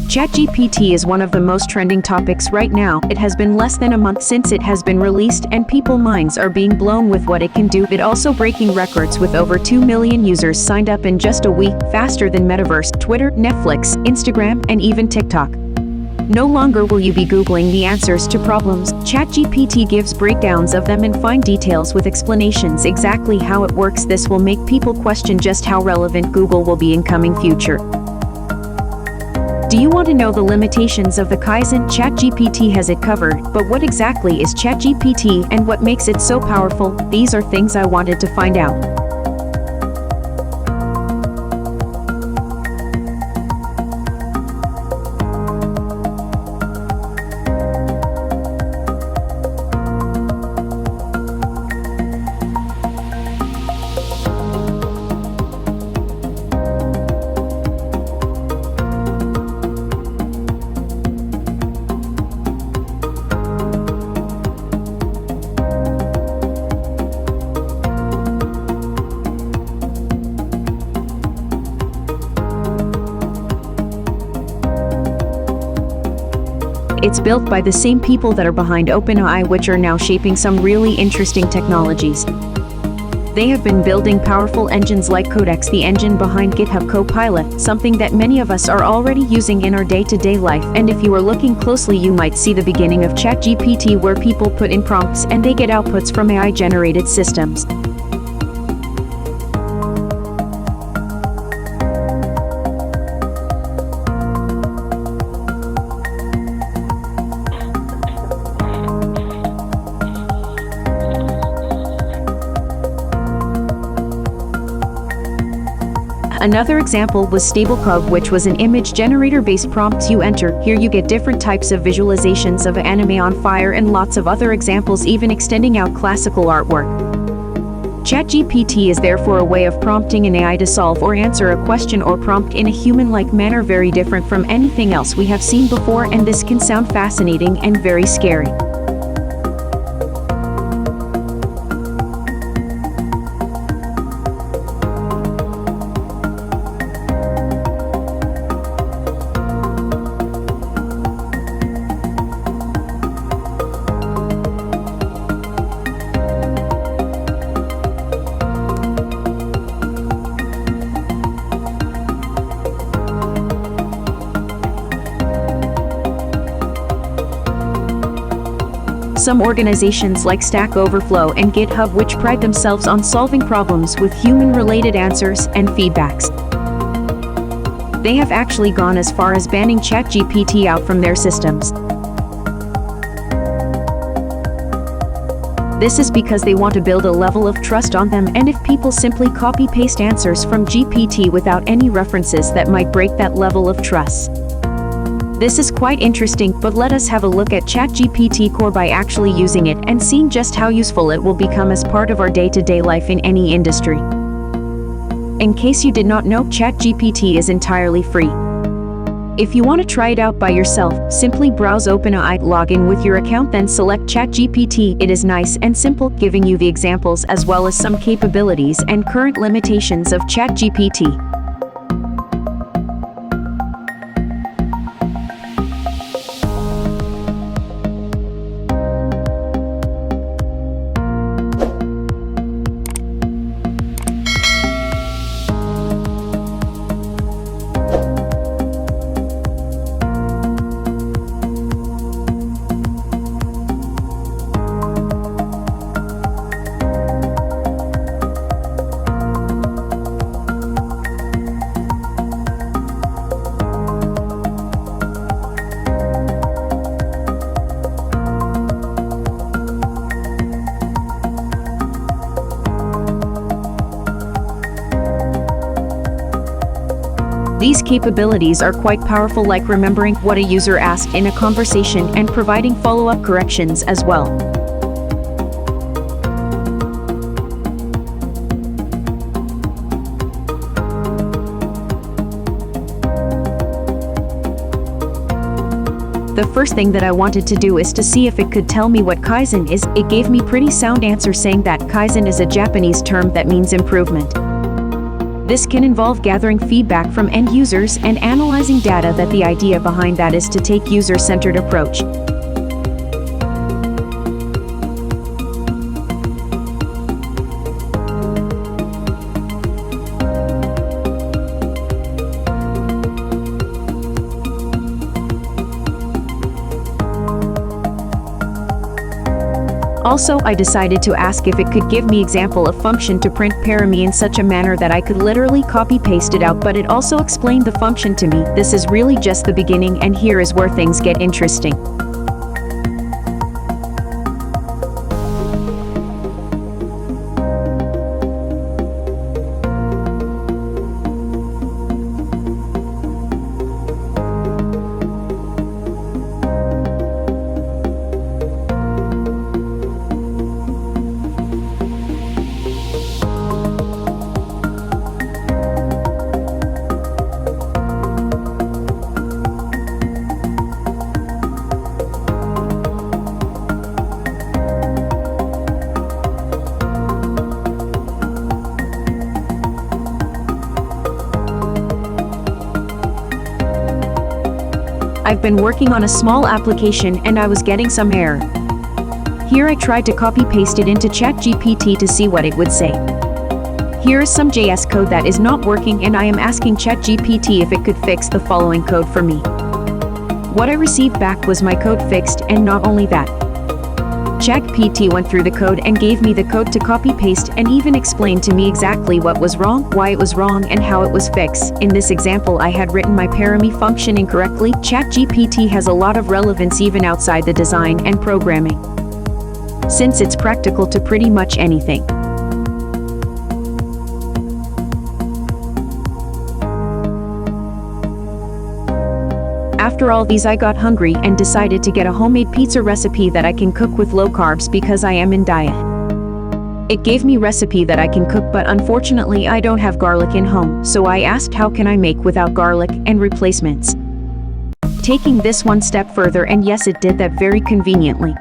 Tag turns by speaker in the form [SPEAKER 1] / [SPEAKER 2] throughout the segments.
[SPEAKER 1] ChatGPT is one of the most trending topics right now. It has been less than a month since it has been released and people's minds are being blown with what it can do. It also breaking records with over 2 million users signed up in just a week, faster than Metaverse, Twitter, Netflix, Instagram, and even TikTok. No longer will you be Googling the answers to problems. ChatGPT gives breakdowns of them in fine details with explanations exactly how it works. This will make people question just how relevant Google will be in coming future. Do you want to know the limitations of the Kaizen? ChatGPT has it covered, but what exactly is ChatGPT and what makes it so powerful? These are things I wanted to find out. It's built by the same people that are behind OpenAI, which are now shaping some really interesting technologies. They have been building powerful engines like Codex, the engine behind GitHub Copilot, something that many of us are already using in our day-to-day life. And if you are looking closely, you might see the beginning of ChatGPT, where people put in prompts and they get outputs from AI-generated systems. Another example was StableCub, which was an image generator-based prompts you enter. Here you get different types of visualizations of anime on fire and lots of other examples, even extending out classical artwork. ChatGPT is therefore a way of prompting an AI to solve or answer a question or prompt in a human-like manner, very different from anything else we have seen before, and this can sound fascinating and very scary. Some organizations like Stack Overflow and GitHub, which pride themselves on solving problems with human-related answers and feedbacks. They have actually gone as far as banning ChatGPT out from their systems. This is because they want to build a level of trust on them, and if people simply copy-paste answers from GPT without any references, that might break that level of trust. This is quite interesting, but let us have a look at ChatGPT Core by actually using it and seeing just how useful it will become as part of our day-to-day life in any industry. In case you did not know, ChatGPT is entirely free. If you want to try it out by yourself, simply browse OpenAI, log in with your account, then select ChatGPT. It is nice and simple, giving you the examples as well as some capabilities and current limitations of ChatGPT. These capabilities are quite powerful, like remembering what a user asked in a conversation and providing follow-up corrections as well. The first thing that I wanted to do is to see if it could tell me what Kaizen is. It gave me pretty sound answer saying that Kaizen is a Japanese term that means improvement. This can involve gathering feedback from end users and analyzing data. That the idea behind that is to take user-centered approach. Also, I decided to ask if it could give me example of function to print parami in such a manner that I could literally copy-paste it out, but it also explained the function to me. This is really just the beginning, and here is where things get interesting. I've been working on a small application and I was getting some error. Here I tried to copy-paste it into Chat GPT to see what it would say. Here is some JS code that is not working, and I am asking Chat GPT if it could fix the following code for me. What I received back was my code fixed, and not only that. Chat GPT went through the code and gave me the code to copy-paste, and even explained to me exactly what was wrong, why it was wrong, and how it was fixed. In this example, I had written my parami function incorrectly. Chat GPT has a lot of relevance even outside the design and programming, since it's practical to pretty much anything. After all these, I got hungry and decided to get a homemade pizza recipe that I can cook with low carbs because I am in diet. It gave me recipe that I can cook, but unfortunately I don't have garlic in home, so I asked how can I make without garlic and replacements. Taking this one step further, and yes, it did that very conveniently.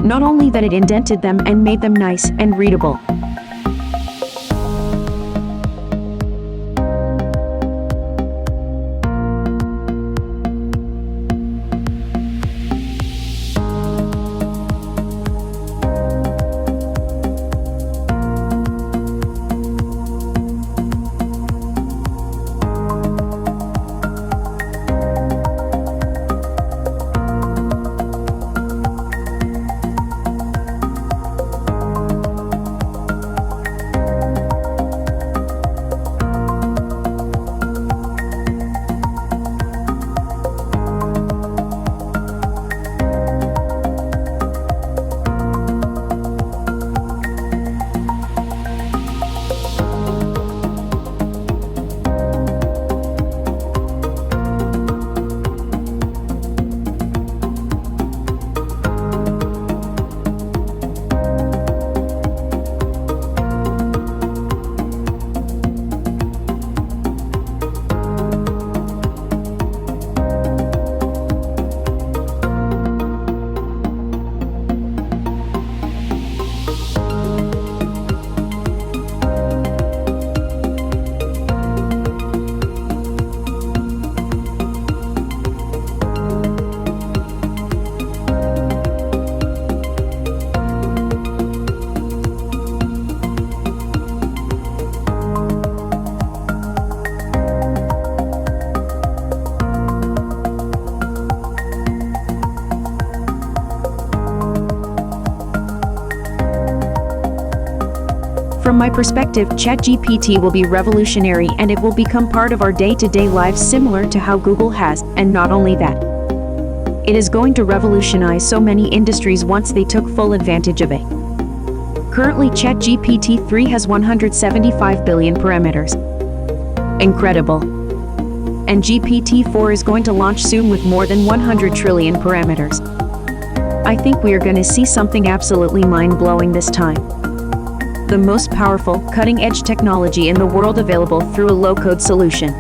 [SPEAKER 1] Not only that, it indented them and made them nice and readable. From my perspective, ChatGPT will be revolutionary, and it will become part of our day-to-day lives, similar to how Google has. And not only that, it is going to revolutionize so many industries once they took full advantage of it. Currently, ChatGPT 3 has 175 billion parameters. Incredible. And GPT-4 is going to launch soon with more than 100 trillion parameters. I think we are going to see something absolutely mind-blowing this time. The most powerful, cutting-edge technology in the world available through a low-code solution.